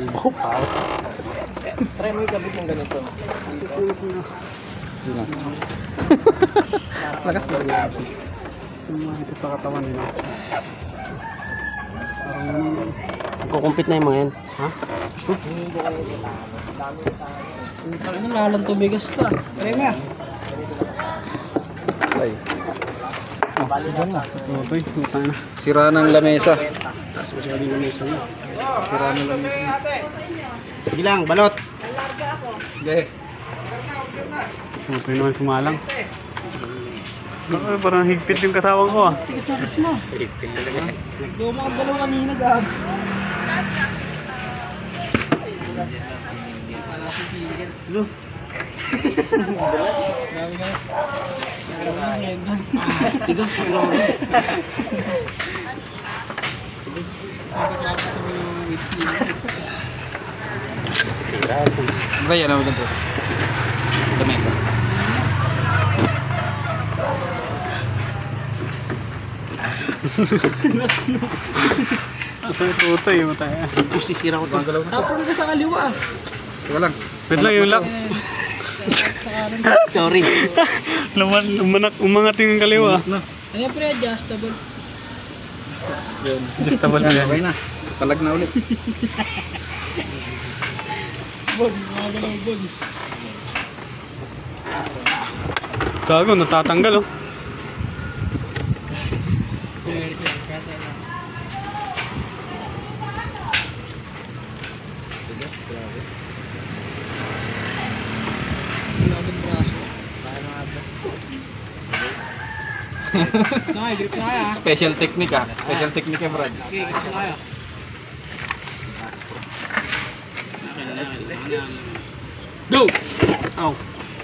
kalbo pa. Try mo ikabit ng ganito. Sino? Lakas na rin. Ito sa katawan nila. Parang Kukumpit na yung mga yan. ha? Ano lalang tubigas to. Try mo yan. Ay. Oh, tutoy. Puta na. Sira ng lamesa. Taas masyado yung lamesa mo. Sira ng lamesa. Sige lang, balot. Yes. Tutoy naman sumalang. Parang higpit yung katawang ko ah. Tigas mo. Higpit talaga. Luma ang dalawa kanina gab. Lo. Tigas mo. Sira. Kaya na ganito. Lamesa. Asa yung tutoy mo tayo. Sisira ko ito. Tapon ka sa kaliwa. Teka lang. Wait lang yung lock. Sorry. Umangat yung kaliwa. Ayan pre, adjustable. Yun. Adjustable na yan. Okay na. Talag na ulit. Bog, magalaw bog. Gago, natatanggal oh. Grip na kaya. Special technique ah. Special technique eh, Brad. Okay, grip na kaya. Go! Ow.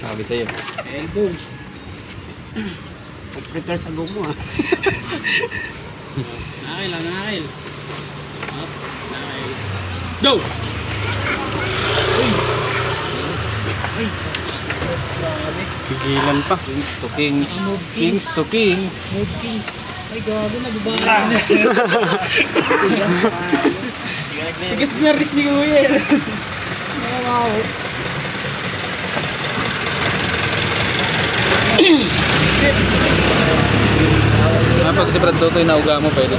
Sabi sa'yo. Elbow. Prepare sa go mo ah. Nakil lang, nakil. Up, nakil. Go! Uy! Uy! Grabe. Pigilan pa. Kings to kings. Move Kings to kings. Move kings. Ay, gabi na, babae na. Tigas na ris ni Kuya. Wow. Pag si Brad Totoy nauga mo pwede.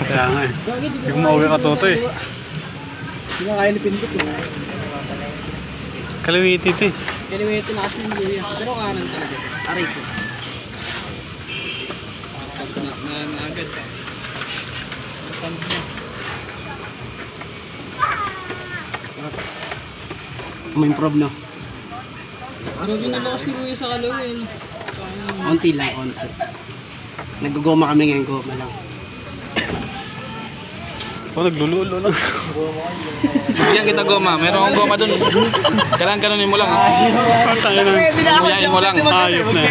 Kaya nga eh. Hindi ko mauwi ka Totoy. Hindi na kaya ni Pindot eh. Kaliwiti ito eh. Anyway, ito lakas ng Kuya. Pero kanan talaga. Aray ko. Agad ka. Ma-improve no? Grabe na lakas si Kuya sa kalawin. Onti lang, onti. Nag-goma kami ngayon, goma lang. Oh, naglululo lang. Bigyan kita goma. Meron akong goma dun. Kailangan ganunin mo lang. Tayo na. Kuyain mo lang. Ayop na.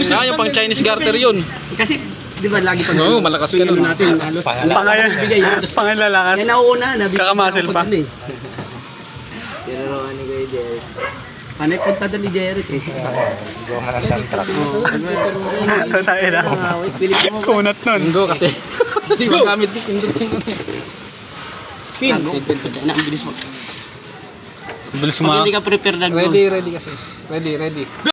Saka yung pang Chinese garter yun. Kasi, di ba lagi pag Oo, malakas ka nun. natin, halos Pangalalakas. yan nauuna, nabigyan Kakamasil pa. Tinuruan ni Kuya Derek. Panay punta doon ni Derek eh. Tayo na. Kunat nun. Hindi kasi. Hindi magamit din. Pindot yun. Pin. Ang bilis mo. Bilis Pag hindi ka prepare na Ready kasi. Ready.